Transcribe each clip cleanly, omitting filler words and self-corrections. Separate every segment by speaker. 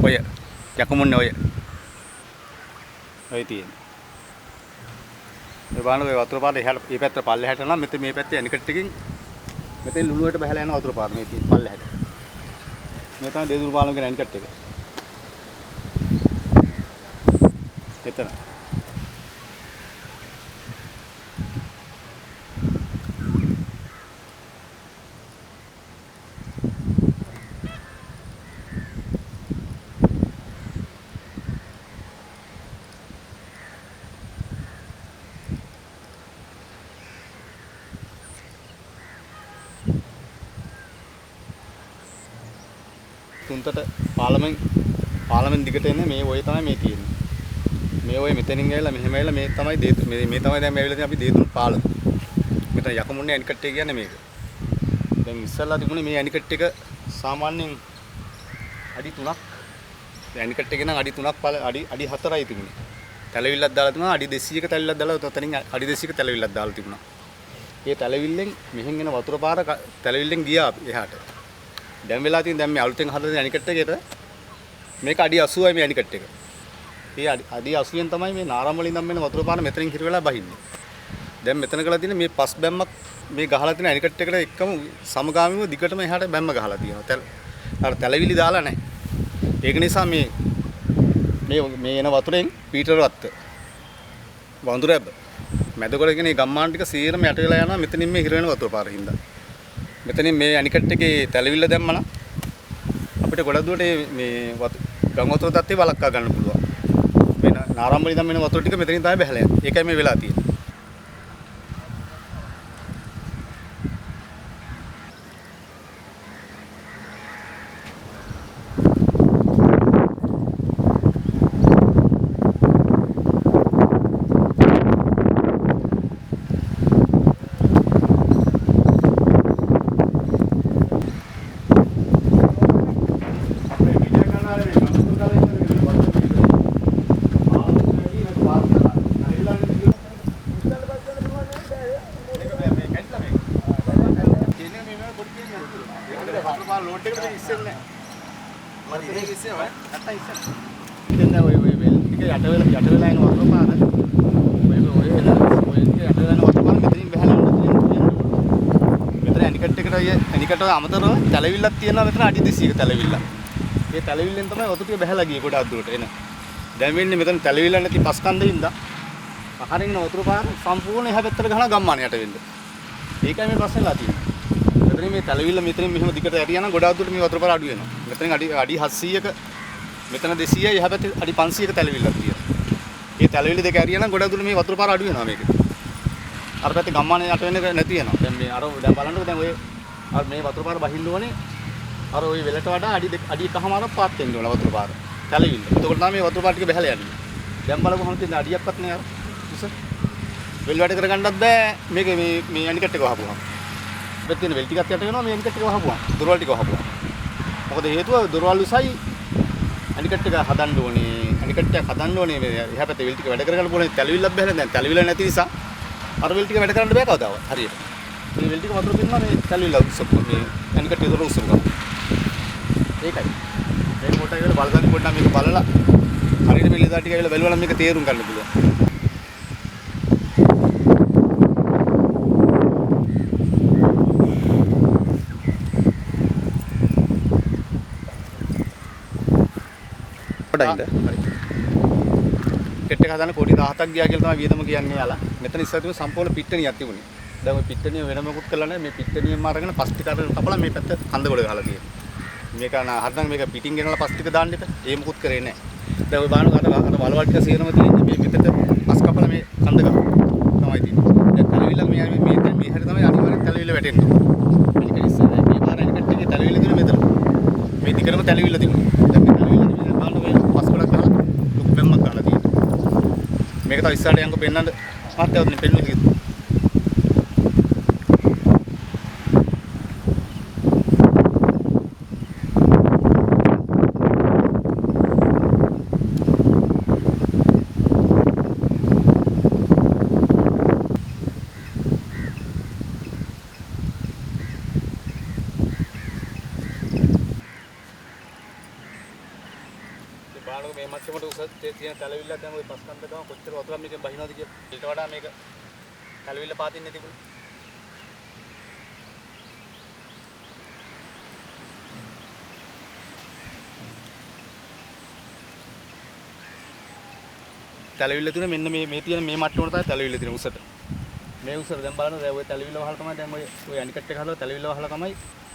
Speaker 1: ඔය යකමුන්නේ ඔය තියෙන්නේ. මේ බලන්න ඔය වතුර පාර එහාට මේ පැත්තට පල්ලෙහාට යනවා. මෙතන මේ පැත්තේ ඇනිකට් එකකින් මෙතෙන් ලුණුවට බහලා යන වතුර පාර මේ තියෙන පල්ලෙහාට. මේ තමයි දේදුරු පාලමගේ ඇනිකට් එක. එතන. තුන්තට පාලමෙන් දිගට එන්නේ මේ ඔය තමයි මේ තියෙන්නේ. මේ ඔය මෙතනින් ඇවිල්ලා මෙහෙම ඇවිල්ලා මේ තමයි මේ තමයි දැන් මේ ඇවිල්ලා තියෙන අපි දේතුරු පාලම. මෙතන යකමුන්නේ ඇනිකට් එක කියන්නේ මේක. දැන් ඉස්සල්ලා තිබුණේ මේ ඇනිකට් එක සාමාන්‍යයෙන් අඩි 3ක්. දැන් ඇනිකට් එකේ නම් අඩි 3ක් අඩි 4යි තිබුණේ. තැලවිල්ලක් දාලා තිබුණා අඩි 200ක තැලවිල්ලක් දාලා උතනින් අඩි 200ක තැලවිල්ලක් දාලා තිබුණා. මේ තැලවිල්ලෙන් මෙහෙන් එන වතුර පාර තැලවිල්ලෙන් ගියා එහාට. දැන් වෙලා තියෙන දැන් මේ අලුතෙන් හදන ඇනිකට් එකේට මේක අඩි 80යි මේ ඇනිකට් එක. මේ අඩි 80ෙන් තමයි මේ නාරම් වලින් නම් වෙන වතුර පාර මෙතනින් හිර වෙලා බහින්නේ. දැන් මෙතන කරලා තියෙන මේ පස් බැම්මක් මේ ගහලා තියෙන ඇනිකට් එකට එක්කම සමගාමීව දිගටම එහාට බැම්ම ගහලා තියෙනවා. අර තැලවිලි දාලා නැහැ. ඒක නිසා මේ එන වතුරෙන් පීටරවත් වඳුරැබ්බ මැදකොට කියන ගම්මාන ටික සීරම යට වෙලා යනවා මෙතනින් මේ හිර වෙන වතුර පාරින් හින්දා. මෙතනින් මේ අනිකට් එකේ තැලවිල්ල දැම්මනම් අපිට ගොඩක් දුරට මේ ගම් වතුර තත්ත්වය වළක්වා ගන්න පුළුවන්. මේ නාරම් වලින් දැම්මෙන වතුර ටික මෙතනින් තමයි බහලා යන්නේ. ඒකයි මේ වෙලා තියෙන්නේ. ඇනිකට අමතරව තැලවිල්ලක් තියෙනවා මෙතන අඩි 200ක තැලවිල්ල. මේ තැලවිල්ලෙන් තමයි වතුර ටික බහලා ගියේ ගොඩක් දුරට එන. දැන් වෙන්නේ මෙතන තැලවිල්ල නැති පස් කන්දේ ඉඳලා අහරින් වතුර පාර සම්පූර්ණ එහා පැත්තට ගහලා ගම්මාන යට වෙන්න. ඒකයි මේ ප්‍රශ්නේලා තියෙන්නේ. මෙතන මේ තැලවිල්ල මෙතනින් මෙහෙම දිගට ඇරියා නම් ගොඩක් දුරට මේ වතුර පාර අඩු වෙනවා. මෙතනින් අඩි 700ක මෙතන 200යි එහා පැත්තේ අඩි 500ක තැලවිල්ලක් තියෙනවා. මේ තැලවිල්ල දෙක ඇරියා නම් ගොඩක් දුරට මේ වතුර පාර අඩු වෙනවා මේක. අර පැත්තේ ගම්මාන යට වෙන්න නැති වෙනවා. දැන් මේ දැන් බලන්නකෝ දැන් ඔය අර මේ වතුර පාර බහින්න ඕනේ අර ওই වෙලට වඩා අඩි එකමාරක් පාත් වෙන්න ඕන වතුර පාර. තැලවිල්ල. එතකොට තමයි මේ වතුර පාර ටික බහලා යන්නේ. දැන් බලමු කොහොමද තියෙන අඩියක්වත් නෑ අර. උස. වෙල් වැඩ කරගන්නත් බෑ මේක මේ ඇනිකට් එක වහපුවා. ඉතින් තියෙන වෙල් ටිකක් යට වෙනවා මේ ඇනිකට් එක වහපුවා. දොරවල් ටික වහපුවා. මොකද හේතුව දොරවල් උසයි ඇනිකට් එක හදන්න ඕනේ. ඇනිකට් එක හදන්න ඕනේ මේ එහා පැත්තේ වෙල් ටික වැඩ කරගන්න ඕනේ. තැලවිල්ලක් බහලා දැන් තැලවිල්ල නැති නිසා අර වෙල් ටික වැඩ කරන්න බෑ කවදාවත්. හරියට. මේ වෙල් ටික වතුර පිරනවා මේ තැලවිල්ල උස්සපුවා මේ ඇනිකට් එක දොර උස්සපුවා. ඒකයි. මේක පොඩ්ඩක් ඉවල බලගන්න පොඩ්ඩක් මේක බලලා හරියට මේ ලෙදා ටික ඉවල බැලුවා නම් මේක තේරුම් ගන්න පුළුවන්. පොඩ්ඩක් ඉන්න. හරි. ටිකට් එක හදන්න කොටි 17ක් ගියා කියලා තමයි වියදම කියන්නේ යාලා. මෙතන ඉස්සරහට සම්පූර්ණ පිට්ටනියක් තිබුණේ. දැන් ওই පිට්ටනිය වෙන මොකුත් කරලා නැහැ. මේ පිට්ටනියම අරගෙන පස් ටික අරගෙන කපලා මේ පැත්ත කඳ ගොඩ ගහලා තියෙනවා. මේක හරිනම් මේක පිටින් ගෙනලා පස් ටික දාන්න එපා. ඒ මොකුත් කරේ නැහැ. දැන් ওই බාන අර වලවල් ටික සේරම තියෙන්නේ මේ පිටට පස් කපලා මේ කඳ ගහ තමයි තියෙන්නේ. දැන් තලවිල්ල මේ හැරි තමයි අනිවාර්යෙන් තලවිල්ල වැටෙන්නේ. අනික ඉස්සරහ මේ පාර අනිකට ටිකේ තලවිල්ල දින මෙතන. මේ දිගටම තලවිල්ල තිබුණා. දැන් මේ තලවිල්ල මේ බාන මේ පස් ගොඩක් ගහලා ලොකු බැම්මක් ගහලා තියෙනවා. මේක තව ඉස්සරහට යනකොට පෙන්නන්න මාත්‍යවත්නේ පෙන්නුනේ. බලන්නකො මේ මට්ටමට උස තියෙන තැලවිල්ල දැන් ওই පස්කන්ද ගම කොච්චර වතුරක් මේකෙන් බහිනවද කියලා. ඊට වඩා මේක තැලවිල්ල පාතින්නේ තිබුණා. තැලවිල්ල තුන මෙන්න මේ තියෙන මේ මට්ටමට තමයි තැලවිල්ල තියෙන උසට. මේ උසට දැන් බලන්න දැන් ওই තැලවිල්ල වහලා තමයි දැන් ඔය අනිකට් එක හදලා තැලවිල්ල වහලා තමයි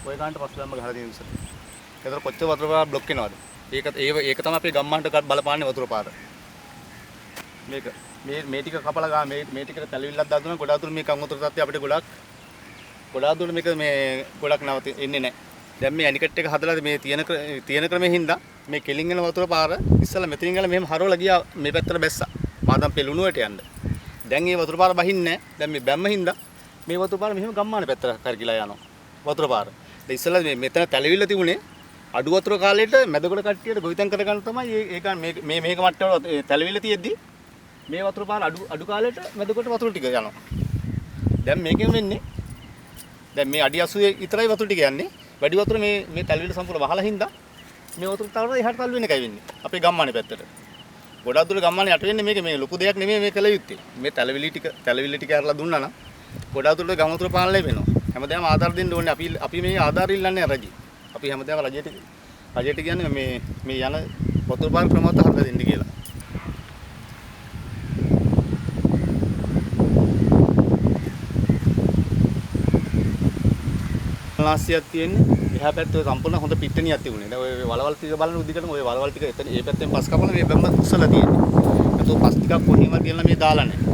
Speaker 1: ඔය ගානට පස් බැම්ම ගහලා තියෙන උසට. ඒතර කොච්චර වතුර පාර බ්ලොක් වෙනවද? ඒක තමයි අපේ ගම්මානට බලපාන්නේ වතුර පාර. මේක මේ ටික කපලා ගා මේ ටිකට තැලවිල්ලක් දාදුනා ගොඩාක් දුර මේ කම් වතුර තත්ත්වය අපිට ගොඩාක් දුර මේක මේ ගොඩක් නවති එන්නේ නැහැ. දැන් මේ අනිකට් එක හදලා මේ තියෙන ක්‍රමෙන් හින්දා මේ කෙලින් එන වතුර පාර ඉස්සලා මෙතනින් ගාලා මෙහෙම හරවලා ගියා මේ පැත්තට බැස්සා. මාදම් පෙළුණුවට යන්න. දැන් මේ වතුර පාර බහින්නේ නැහැ. දැන් මේ බැම්ම හින්දා මේ වතුර පාර මෙහෙම ගම්මාන පැත්තට කරකිලා යනවා. වතුර පාර. දැන් ඉස්සලා මේ මෙතන තැලවිල්ල තිබුණේ අඩු වතුර කාලේට මැදගොඩ කට්ටියට ගොවිතැන් කරගන්න තමයි ඒක මේක මට්ටමට තැලවිල්ල තියෙද්දි මේ වතුර පාර අඩු කාලේට මැදගොඩ වතුර ටික යනවා. දැන් මේකෙන් වෙන්නේ දැන් මේ අඩි 80 විතරයි වතුර ටික යන්නේ. වැඩි වතුර මේ තැලවිල්ල සම්පූර්ණ වහලා හින්දා මේ වතුර තවර එහාට තල්ලු වෙන එකයි වෙන්නේ. අපේ ගම්මානේ පැත්තට. ගොඩක් දුර ගම්මානේ යට වෙන්නේ මේ ලොකු දෙයක් නෙමෙයි මේ කළ යුත්තේ. මේ තැලවිලි ටික අරලා දුන්නා නම් ගොඩක් දුර ගම් වතුර පාලනය වෙනවා. හැමදාම ආධාර දෙන්න ඕනේ. අපි මේ ආධාර ඉල්ලන්නේ රජෙ. අපි හැමදාම රජයට කියන්නේ මේ යන වතුර පාර ක්‍රමවත් හදලා දෙන්න කියලා. ලාස්තියක් තියෙන්නේ. එහා පැත්තේ සම්පූර්ණ හොඳ පිට්ටනියක් තිබුණේ. දැන් ඔය වලවල් ටික බලන උදිකටම ඔය වලවල් ටික එතන මේ පැත්තෙන් පස් කපලා මේ බැම්ම උස්සලා තියෙන්නේ. ඒතකොට පස් ටිකක් කොහේවත් ගෙනලා මේ දාලා නැහැ.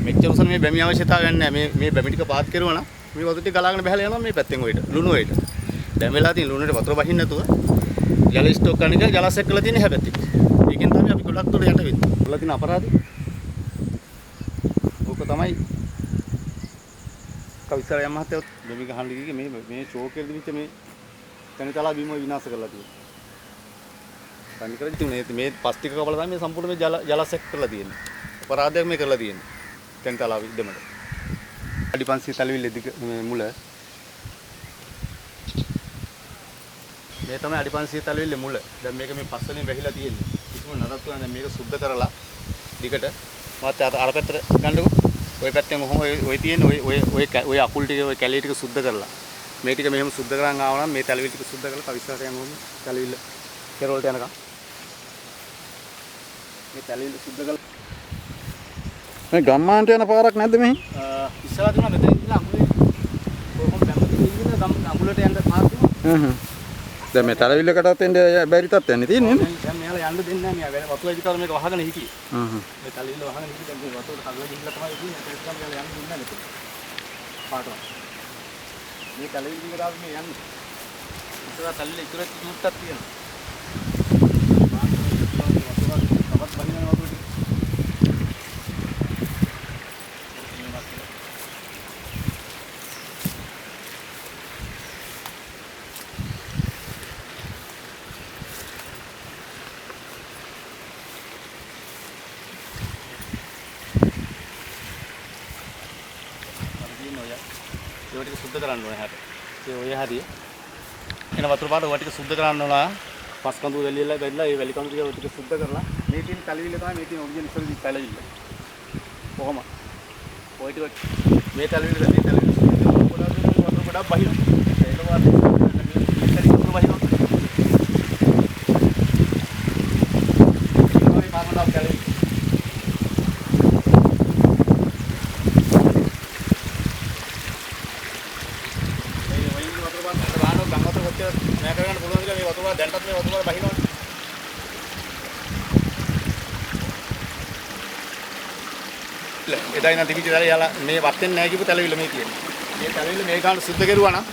Speaker 1: මෙච්චර උසන මේ බැමි අවශ්‍යතාවයක් නැහැ. මේ බැමි ටික පාත් කරුවා නම් මේ වතුර ටික ගලාගෙන බහලා යනවා මේ පැත්තෙන් ඔයිට. ලුණු ඔයිට. දැන් වෙලා තියෙන ලුණුට වතුර බහින්න නැතුව ජල ස්ටෝක් කරන එක ජලසෙක් කරලා තියෙන හැබැයි. ඒකෙන් තමයි අපි ගොඩක් දුර යට වෙන්නේ. වල තියෙන අපරාධය. ඕක තමයි කවිසරයන් මහත්තයා බැමි ගහන්න ගියේ මේ ෂෝකෙල් දිවිච්ච මේ තනිතලා බීම විනාශ කරලා තියෙනවා. තනිකර තිබුණේ මේ පස් ටික කපලා තමයි මේ සම්පූර්ණ මේ ජලසෙක් කරලා තියෙන්නේ. අපරාධයක් මේ කරලා තියෙන්නේ. තනිතලා විද්දමට. අඩි 500 තලවිල්ල මුල මේ තමයි අඩි 500 තලවිල්ල මුල. දැන් මේක මේ පස් වලින් වැහිලා තියෙන්නේ. කිසිම නඩත්තු නැහැ. මේක සුද්ධ කරලා දිගට මාත් අර පැත්තට ගන්නකො. ඔය පැත්තෙන් ඔහොම ඔය තියෙන ඔය අකුල් ටික ඔය කැලේ ටික සුද්ධ කරලා මේ ටික මෙහෙම සුද්ධ කරන් ආව නම් මේ තැලවිලි ටික සුද්ධ කරලා කවිස්සට යන ඕනේ තැලවිල්ල කෙරවලට යනකම් මේ තැලවිල්ල සුද්ධ කරලා
Speaker 2: මේ ගම්මානට යන පාරක් නැද්ද මෙහි?
Speaker 1: ඉස්සලා දුන්නා මෙතන ඉඳලා අකුලේ කොහොම බැම්මකින් ඉන්න අකුලට යන්න පාර දුන්නා.
Speaker 2: දැන් මේ තැලවිල්ලකටත් එන්න බැරි තත්ත්වයක් තියෙන්නේ නේද?
Speaker 1: දැන් මෙයාලා යන්න දෙන්නේ නැහැ. මෙයා වතුර විතර මේක වහගෙන හිටියේ. මේ තැලවිල්ල වහගෙන හිටියේ. දැන් මේ වතුරට කඩලා ගිහිල්ලා තමයි ඉන්නේ. ඒක තමයි මෙයාලා යන්න දුන්නේ නැහැ මෙතන. පාටවත්. මේ තැලවිල්ල දිගට ආවේ මේ යන්නේ. ඉස්සරහ තැලවිල්ල ඉතුරුත් චූට්ටක් තියෙනවා. තවත් බහිනන වතුර ටික. ඒ ටික සුද්ධ කරන්න ඕනේ හැට. ඒ ඔය හරිය. එන වතුර පාට ඔය ටික සුද්ධ කරන්න ඕන. පස් කඳු වැලියලා බැලලා ඒ වැලි කඳු ටික ඔය ටික සුද්ධ කරලා මේ තියෙන තලවිල්ල තමයි මේ තියෙන ඔරිජිනල් ඉස්සරදී තලවිල්ල. කොහොම? ඔය ටික මේ තලවිල්ල සුද්ධ කරලා වතුර ගොඩක් බහිනවා. ඒක වාතේ ඉස්සරදී වතුර බහිනවා. ඔය පාරකට තලවිල්ල නෑ කරගන්න පුළුවන් කියලා මේ වතුර දැන්ටත් මේ වතුර බහිනවනේ. එදා ඉඳන් තිබිච්ච තැලේ යාලා මේ වත්තෙන් නෑ කියපු තැලවිල්ල මේ තියෙන්නේ. මේ තැලවිල්ල මේ ගාන සුද්ධ කරුවා නම්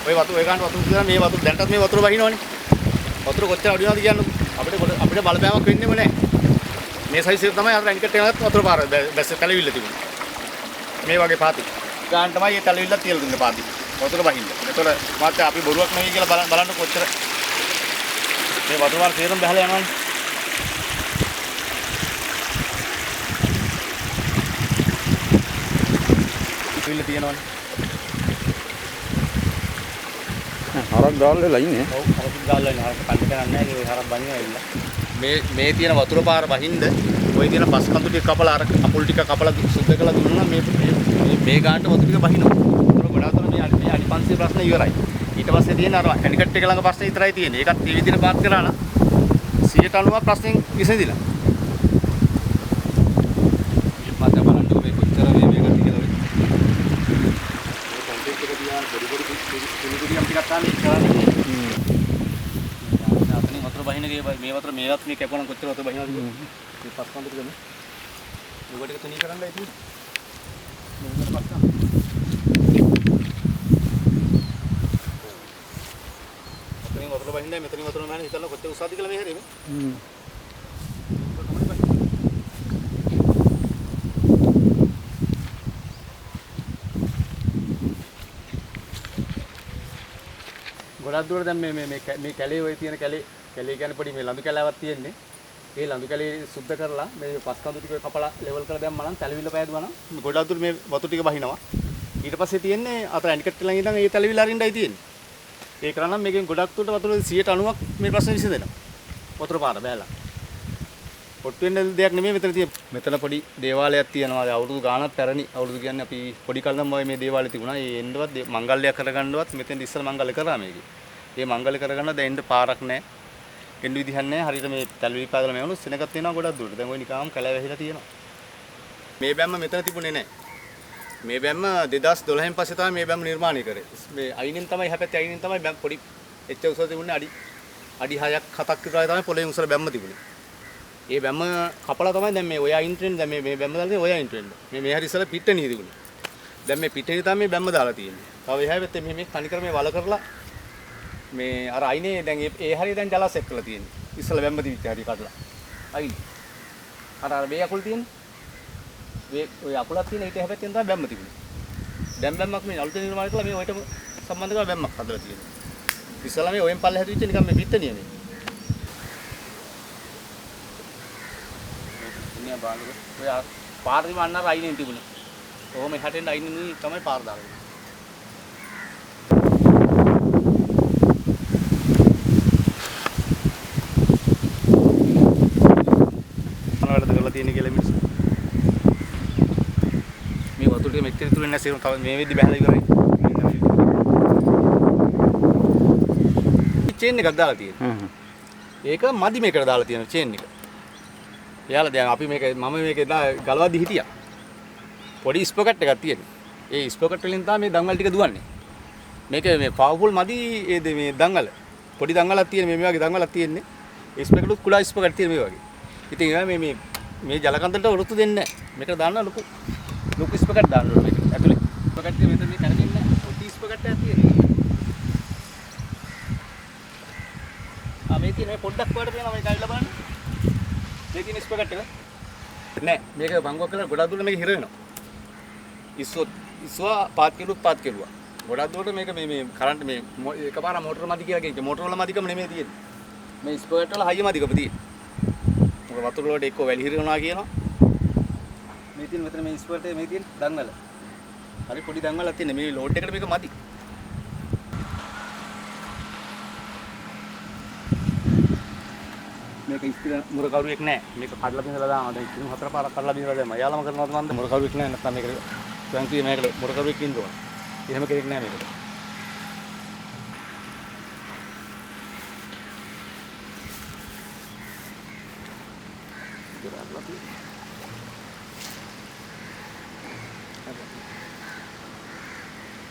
Speaker 1: ඔය ගාන වතුර දාලා මේ වතුර දැන්ටත් මේ වතුර බහිනවනේ. වතුර කොච්චර අඩු වෙනවද කියන්නකො. අපිට බලපෑමක් වෙන්නේම නෑ. මේ සයිස් එක තමයි අර ඇන්කට් එකකට වතුර පාර බැස්ස තැලවිල්ල තිබුණේ. මේ වගේ පාති. ගාන තමයි මේ තැලවිල්ල තියලා දුන්නේ පාති. වතුර බහින්න. ඒතකොට මාත් අපි බොරුවක් නෙවෙයි කියලා බලන්න කොච්චර මේ වතුර වල තේරෙන් බහලා යනවනේ. ඉතින් තියෙනවනේ.
Speaker 2: හරක් ගාල් වෙලා ඉන්නේ.
Speaker 1: ඔව් හරක් ගාල්ලා ඉන්නේ. හරක් කන්න කරන්නේ නැහැ. ඒ හරක් බන්නේ ඇවිල්ලා. මේ තියෙන වතුර පාර බහින්ද ওই තියෙන පස් කඳු ටික කපලා අර අපුල් ටික කපලා සුද්ධ කරලා දුන්නා මේ ගානට වතුර ටික බහිනවා. වතුර ගොඩාක් දුන මේ අඩි 500 ප්‍රශ්න ඉවරයි. ඊට පස්සේ තියෙන අර ඇනිකට් එක ළඟ ප්‍රශ්නේ විතරයි තියෙන්නේ. ඒකත් මේ විදිහට පාත් කරා නම් 90% ප්‍රශ්නෙන් විසඳිලා. මම බලන්නකො මේ කොච්චර මේක කියලා වෙයි. මේ කන්ටෙන්ට් එක දිහා පොඩි පිළිගුඩියක් ටිකක් ගන්න කරන්නේ. අපේ වතුර බහිනගේ මේ වතුර මේවත් මේ කැපුණා කොච්චර වතුර බහිනවද කියලා. මේ පස් කන්දට ගමු. මේක ටික තනි කරන්නයි තියෙන්නේ. මේකට පස් කන්ද. මෙතනින් වතුර බහින්නයි මෙතනින් වතුර නැහැනේ හිතන්න කොච්චර උසාවද කියලා මේ හැරෙන්නේ. ගොඩක් දුර දැන් මේ කැලේ ඔය තියෙන කැලේ කියන්නේ පොඩි මේ ලඳු කැලාවක් තියෙන්නේ. ඒ ලඳු කැලේ සුද්ධ කරලා මේ පස් කඳු ටික කපලා ලෙවල් කරලා දැම්මම නම් තැලවිල්ල පෑදුවා නම් ගොඩක් දුර මේ වතුර ටික බහිනවා. ඊට පස්සේ තියෙන්නේ අතර ඇනිකට් ළඟ ඉඳන් ඒ තැලවිල්ල අරින්නයි තියෙන්නේ. ඒ කරා නම් මේකෙන් ගොඩක් දුරට වතුර 90%ක් මේ ප්‍රශ්නේ විසඳෙනවා. වතුර පාර බෑලා. පොට්ටු වෙන්න දෙයක් නෙමෙයි මෙතන තියෙන්නේ. මෙතන පොඩි දේවාලයක් තියෙනවා. අවුරුදු ගාණක් පැරණි. අවුරුදු කියන්නේ අපි පොඩි කාලෙම මේ දේවාලේ තිබුණා. ඒ එන්නවත් මංගල්‍යයක් කරගන්නවත් මෙතෙන් ඉස්සර මංගල්‍ය කරා මේකේ. මේ මංගල්‍ය කරගන්න දැන් එන්න පාරක් නැහැ. එන්න විදිහක් නැහැ. හරියට මේ තැලවිලි පාදලා මේ වුණොත් සෙනගක් තියෙනවා ගොඩක් දුරට. දැන් ওই නිකාම් කැලෑ වැහිලා තියෙනවා. මේ බැම්ම මෙතන තිබුණේ නැහැ. මේ බැම්ම 2012න් පස්සේ තමයි මේ බැම්ම නිර්මාණය කරේ. මේ අයිනෙන් තමයි හැපැත්තේ අයිනෙන් තමයි බැම් පොඩි එච්ච උස තිබුණේ අඩි 6ක් 7ක් විතර තමයි පොළෙන් උසල බැම්ම තිබුණේ. ඒ බැම්ම කපලා තමයි දැන් මේ ඔය අයින් ට්‍රෙන්ඩ් දැන් මේ බැම්ම දාලා තියෙන්නේ ඔය අයින් ට්‍රෙන්ඩ්. මේ හරි ඉස්සලා පිට්ටනිය තිබුණේ. දැන් මේ පිටේ තමයි මේ බැම්ම දාලා තියෙන්නේ. තව එහා පැත්තේ මේ තනි කර මේ වල කරලා මේ අර අයිනේ දැන් ඒ හරිය දැන් ජලසෙට් කරලා තියෙන්නේ. ඉස්සලා බැම්ම තිබිච්ච හරිය කඩලා. අයින්. අර මේ අකුල් තියෙන්නේ. මේ ඔය අකුලක් තියෙන ඊට එහා පැත්තෙන් තමයි බැම්ම තිබුණේ. දැන් බැම්මක් මේ අලුතෙන් නිර්මාණය කළා මේ ඔයට සම්බන්ධ කරලා බැම්මක් හදලා තියෙනවා. ඉස්සලා මේ ඔයෙන් පල්ලෙ හැදුවිච්ච නිකන් මේ පිට්ටනිය මේ. ඉන්නේ බාලුව. ඔය පාරේ වන්න අර අයිනේ තිබුණේ. කොහොම එහාට එන්න අයිනේ තමයි පාර දාලා. තියෙන කියලා මිනිස්සු මේ වතුර ටික මෙච්චර ඉතුරු වෙන්නේ නැසෙම තව මේ වෙද්දි බහලා ඉවරයි. චේන් එකක් දාලා තියෙනවා. ඒක මදි මේකට දාලා තියෙනවා චේන් එක. එයාලා දැන් අපි මේක මම මේක ගලවද්දි හිටියා. පොඩි ස්පොකට් එකක් තියෙනවා. ඒ ස්පොකට් වලින් තමයි මේ දංගල් ටික දුවන්නේ. මේක මේ පවර්ෆුල් මදි මේ දංගල. පොඩි දංගලක් තියෙන මේ වගේ දංගලක් තියෙන්නේ. ඒ ස්පොකට් උත් කුඩා ස්පොකට් තියෙන මේ වගේ. ඉතින් මේ ජලකන්දලට වෘතු දෙන්නේ නැහැ. මේකට දාන්න ලොකු ස්පොකට් දාන්න ඕනේ මේක. ඇතුලේ ස්පොකට් එක මෙතන මේ කරගෙන නැහැ. පොඩි ස්පොකට් එකක් තියෙනවා. මේ තියෙන මේ පොඩ්ඩක් වඩ තියෙනවා මේක අයිලා බලන්න. මේ තියෙන ස්පොකට් එක නෑ. මේක බංගුවක් කරලා ගොඩක් දුරට මේක හිර වෙනවා. ඉස්සුවා පාත් කෙරුවා. ගොඩක් දුරට මේක මේ කරන්ට් මේ එකපාර මෝටර මදි කියලා කියන්නේ. මෝටර වල මදිකම නෙමෙයි තියෙන්නේ. මේ ස්පොකට් වල හයිය මදිකම තියෙන්නේ. වතුර වලට එක්ක වැලි හිර වෙනවා කියනවා. මේ තියෙන මෙතන මේ ස්පර්ට් එකේ මේ තියෙන දංගල. හරි පොඩි දංගලක් තියෙන මේ ලෝඩ් එකට මේක මදි. මේක ඉස්තිර මුර කවුරුවෙක් නැහැ. මේක කඩලා බින්දලා දානවා. දැන් ඉතින් හතර පාරක් කඩලා බින්දලා දැම්මා. යාළුවම කරනවද මන්ද මුර කවුරුවෙක් නැහැ නැත්නම් මේක සංකීර්ණ මේකට මුර කවුරුවෙක් ඉන්නවා. එහෙම කෙනෙක් නැහැ මේකට.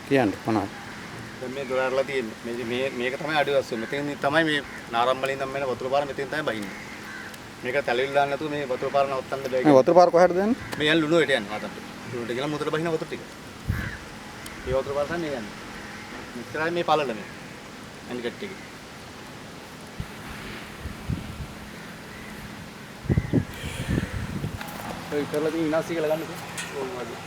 Speaker 2: කියන්නේ මොනවද?
Speaker 1: දැන් මේ දොර අරලා තියෙන්නේ. මේක තමයි අඩිවස්ස. මෙතෙන් තමයි මේ නාරම්බලින් ඉඳන් මෙන්න වතුර පාර මෙතෙන් තමයි බහින්නේ. මේක තැලවිලි දාන්න නැතුව මේ වතුර පාර නවත්තන්න බෑ.
Speaker 2: මේ වතුර පාර කොහෙටද යන්නේ?
Speaker 1: මේ යන ලුණුවට යන්නේ මාතන්ට. ලුණුවට ගිහලා මුතර බහින වතුර ටික. මේ වතුර පාර තමයි යන්නේ. මෙච්චරයි මේ පළල මේ. ඇනිකට් එකේ. ඒ කරලා තියෙන ඉනාසි කියලා ගන්නකෝ. ඕක වගේ.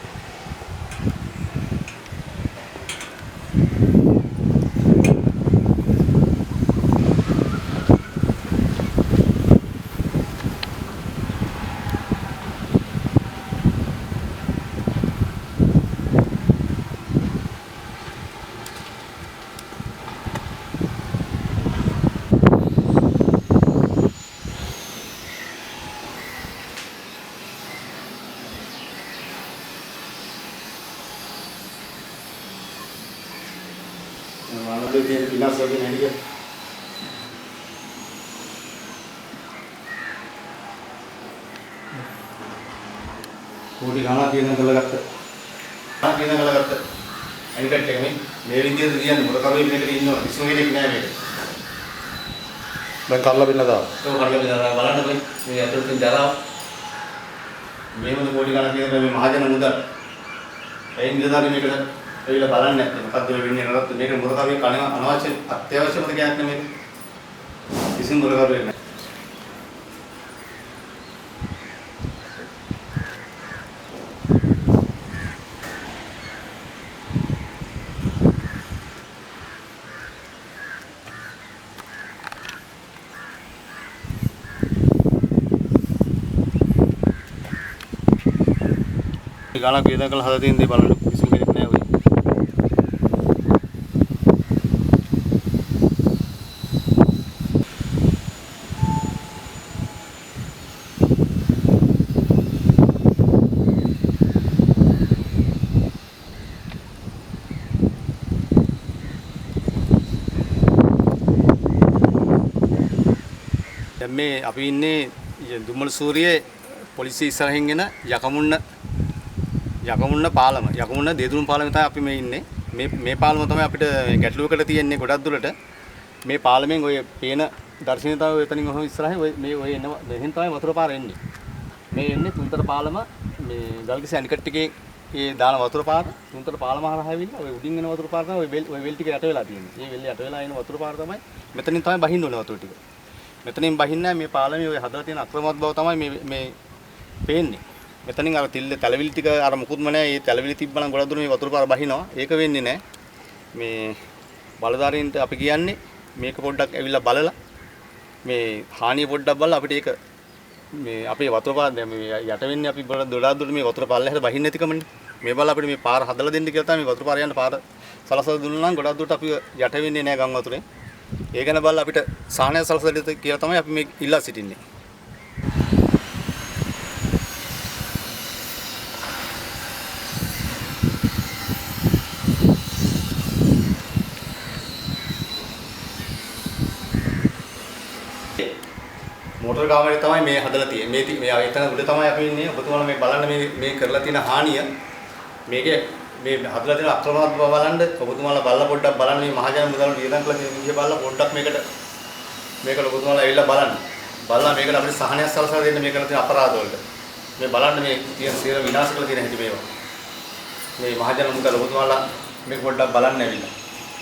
Speaker 1: ගොඩේ නැගිය. කෝටි ගාණක් කියන කළගත්ත. අනිකට එක මේ විදිහට කියන්නේ මොකද කරුවේ මේකට ඉන්නවා. කිසිම කෙනෙක් නෑ මේක.
Speaker 2: දැන් කල්ලා බින්න දාලා.
Speaker 1: ඒක කල්ලා බින්න බලන්න බයි. මේ අතට ජරාව. මේ මොන කෝටි ගාණක් කියන මේ මහජන මුදල්. ඒ නිලධාරි මේකට ඇවිල්ලා බලන්නේ නැත්නම් මොකද්ද මේ වෙන්නේ නේද? මේක මොකද කරුවේ කණ අනවශ්‍ය අත්‍යවශ්‍යම දෙයක් නෙමෙයි. කිසිම මොකද කරුවේ නෑ. ගානක් වේදන් කළ හදලා තියෙන දේ බලන්න කිසිම කෙනෙක් නෑ ඔය. දැන් මේ අපි ඉන්නේ දුම්මල සූරියේ පොලිසිය ඉස්සරහින් එන යකමුන්න පාලම යකමුන්න දේදුරුම් පාලමේ තමයි අපි මේ ඉන්නේ මේ පාලම තමයි අපිට ගැටලුවකට තියෙන්නේ ගොඩක් දුරට මේ පාලමෙන් ඔය පේන දර්ශනය තමයි ඔය එතනින් ඔහොම ඉස්සරහින් ඔය එන මෙහෙන් තමයි වතුර පාර එන්නේ මේ එන්නේ තුන්තර පාලම මේ ගල්කිසි අනිකට් එකේ ඒ දාන වතුර පාර තුන්තර පාලම හරහා ඇවිල්ලා ඔය උඩින් එන වතුර පාර තමයි ඔය වෙල් ටික යට වෙලා තියෙන්නේ මේ වෙල් යට වෙලා එන වතුර පාර තමයි මෙතනින් තමයි බහින්න ඕනේ වතුර ටික මෙතනින් බහින්නේ මේ පාලමේ ඔය හදලා තියෙන අක්‍රමවත් බව තමයි මේ පේන්නේ මෙතනින් අර තැලවිලි ටික අර මුකුත්ම නැහැ. ඒ තැලවිලි තිබ්බනම් ගොඩක් දුර මේ වතුර පාර බහිනවා. ඒක වෙන්නේ නැහැ. මේ බලධාරීන්ට අපි කියන්නේ මේක පොඩ්ඩක් ඇවිල්ලා බලලා මේ හානිය පොඩ්ඩක් බලලා අපිට ඒක මේ අපේ වතුර පාර දැන් මේ යට වෙන්නේ අපි ගොඩක් දුර මේ වතුර පාර ලැහැර බහින්න නැතිකමනේ. මේ බලලා අපිට මේ පාර හදලා දෙන්න කියලා තමයි මේ වතුර පාර යන පාර සලසලා දුන්නා නම් ගොඩක් දුරට අපි යට වෙන්නේ නැහැ ගම් වතුරේ. ඒ ගැන බලලා අපිට සාහනය සලසලා දෙන්න කියලා තමයි අපි මේ ඉල්ලා සිටින්නේ. මොටර් ගාමරේ තමයි මේ හදලා තියෙන්නේ. මේ එතන උඩ තමයි අපි ඉන්නේ. ඔබතුමාලා මේ බලන්න මේ කරලා තියෙන හානිය. මේකේ මේ හදලා තියෙන අක්‍රමවත් බව බලන්න. ඔබතුමාලා බලලා පොඩ්ඩක් බලන්න මේ මහජන මුදල් වියදම් කළ තියෙන විදිහ බලලා පොඩ්ඩක් මේකට ඔබතුමාලා ඇවිල්ලා බලන්න. බලලා මේකට අපිට සහනයක් සලසලා දෙන්න මේ කරලා තියෙන අපරාධ වලට. මේ බලන්න මේ තියෙන සියලු විනාශ කරලා තියෙන හැටි මේවා. මේ මහජන මුදල් ඔබතුමාලා මේක පොඩ්ඩක් බලන්න ඇවිල්ලා.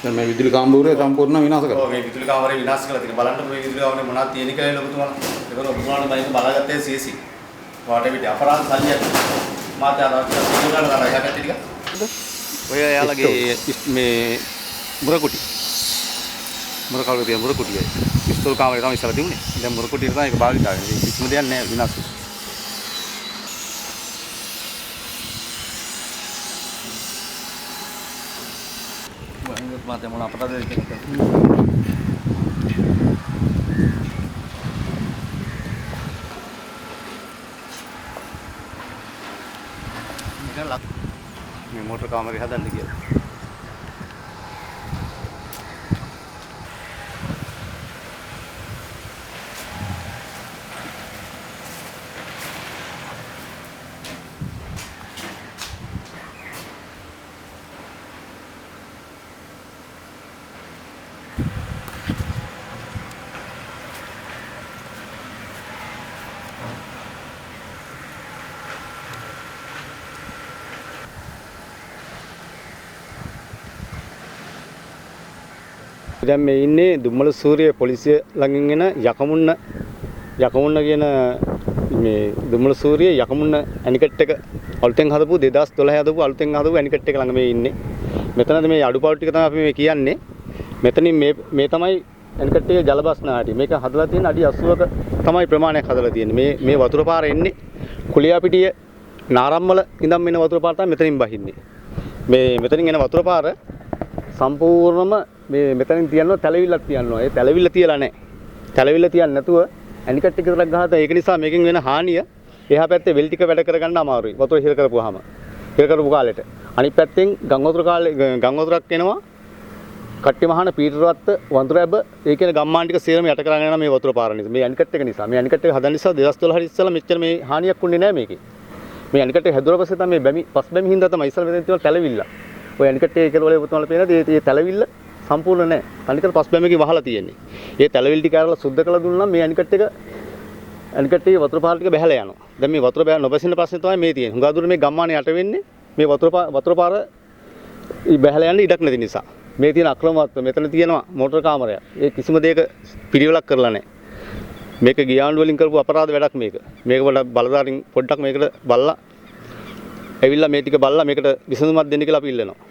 Speaker 2: දැන් මේ විදුලි කාමරය සම්පූර්ණ විනාශ කරලා.
Speaker 1: ඔව් මේ විදුලි කාමරය විනාශ කරලා තියෙනවා. බලන්න මේ විදුලි කාමරේ මොනවද තියෙන කියලා ඔබතුමාලා. ඒක ඔබතුමාලා මේක බලාගත්තේ CC. වාට පිට අපරාධ සල්ලියක්. මාත් ආරක්ෂක සේවකයන්ට දාලා යකට ටික. ඔය යාළගේ මේ මුරකුටි. මුරකාලේ තියෙන මුරකුටියයි. පිස්තෝල් කාමරේ තමයි ඉස්සලා තිබුණේ. දැන් මුරකුටියට තමයි ඒක භාවිත කරන්නේ. කිසිම දෙයක් නැහැ විනාශ. මත මොන අපරාධයක්ද කියලා. මේ මොටර් කාමරේ හදන්න කියලා. දැන් මේ ඉන්නේ දුම්මල සූරිය පොලිසිය ළඟින් එන යකමුන්න කියන මේ දුම්මල සූරිය යකමුන්න ඇනිකට් එක අලුතෙන් හදපු 2012 හදපු අලුතෙන් හදපු ඇනිකට් එක ළඟ මේ ඉන්නේ. මෙතනද මේ අඩුපාඩු ටික තමයි අපි මේ කියන්නේ. මෙතනින් මේ තමයි ඇනිකට් එකේ ජල බස්නා හැටි. මේක හදලා තියෙන අඩි 80ක තමයි ප්‍රමාණයක් හදලා තියෙන්නේ. මේ වතුර පාර එන්නේ කුලියාපිටිය නාරම්මල ඉඳන් එන වතුර පාර තමයි මෙතනින් බහින්නේ. මේ මෙතනින් එන වතුර පාර සම්පූර්ණම මේ මෙතනින් තියනවා තැලවිල්ලක් තියනවා. ඒ තැලවිල්ල තියලා නැහැ. තැලවිල්ල තියන්නේ නැතුව ඇනිකට් එක විතරක් ගහලා ඒක නිසා මේකෙන් වෙන හානිය එහා පැත්තේ වෙල් ටික වැඩ කරගන්න අමාරුයි. වතුර හිර කරපුවාම. හිර කරපු කාලෙට. අනිත් පැත්තෙන් ගම් වතුරක් එනවා. කට්ටිය මහාන පීටරවත්ත වඳුරැබ ඒ කියන ගම්මාන ටික සියලුම යට කරගෙන යන මේ වතුර පාර නිසා. මේ ඇනිකට් එක නිසා. මේ ඇනිකට් එක හදන නිසා 2012 හරි ඉස්සෙල්ලා මෙච්චර මේ හානියක් වුණේ නැහැ මේකේ. මේ ඇනිකට් එක හැදුවා පස්සේ තමයි මේ බැමි පස් බැමි හින්දා තමයි ඉස්සෙල්ලා මෙතන තියෙන තැලවිල්ල. ඔය ඇනිකට් එකේ කියලා වල පුතුමල පේනද මේ තැලවිල්ල සම්පූර්ණ නැහැ. අනිකට පස් බැමකේ වහලා තියෙන්නේ. ඒ තැලවිල්ල ටික අරලා සුද්ධ කරලා දුන්නා මේ ඇනිකට් එකේ වතුර පාර ටික බැහැලා යනවා. දැන් මේ වතුර නොබැසින ප්‍රශ්නේ තමයි මේ තියෙන්නේ. හුඟා දුර මේ ගම්මානේ යට වෙන්නේ මේ වතුර පාර බැහැලා යන්න ඉඩක් නැති නිසා. මේ තියෙන අක්‍රමවත්ව මෙතන තියෙනවා මෝටර කාමරයක්. ඒ කිසිම දෙයක පිළිවෙලක් කරලා නැහැ. මේක ගියාණ්ඩු වලින් කරපු අපරාධ වැඩක් මේක. මේක වල බලදාරින් පොඩ්ඩක් මේකට බලලා ඇවිල්ලා මේ ටික බලලා මේකට විසඳුමක් දෙන්න කියලා අපි ඉල්ලනවා.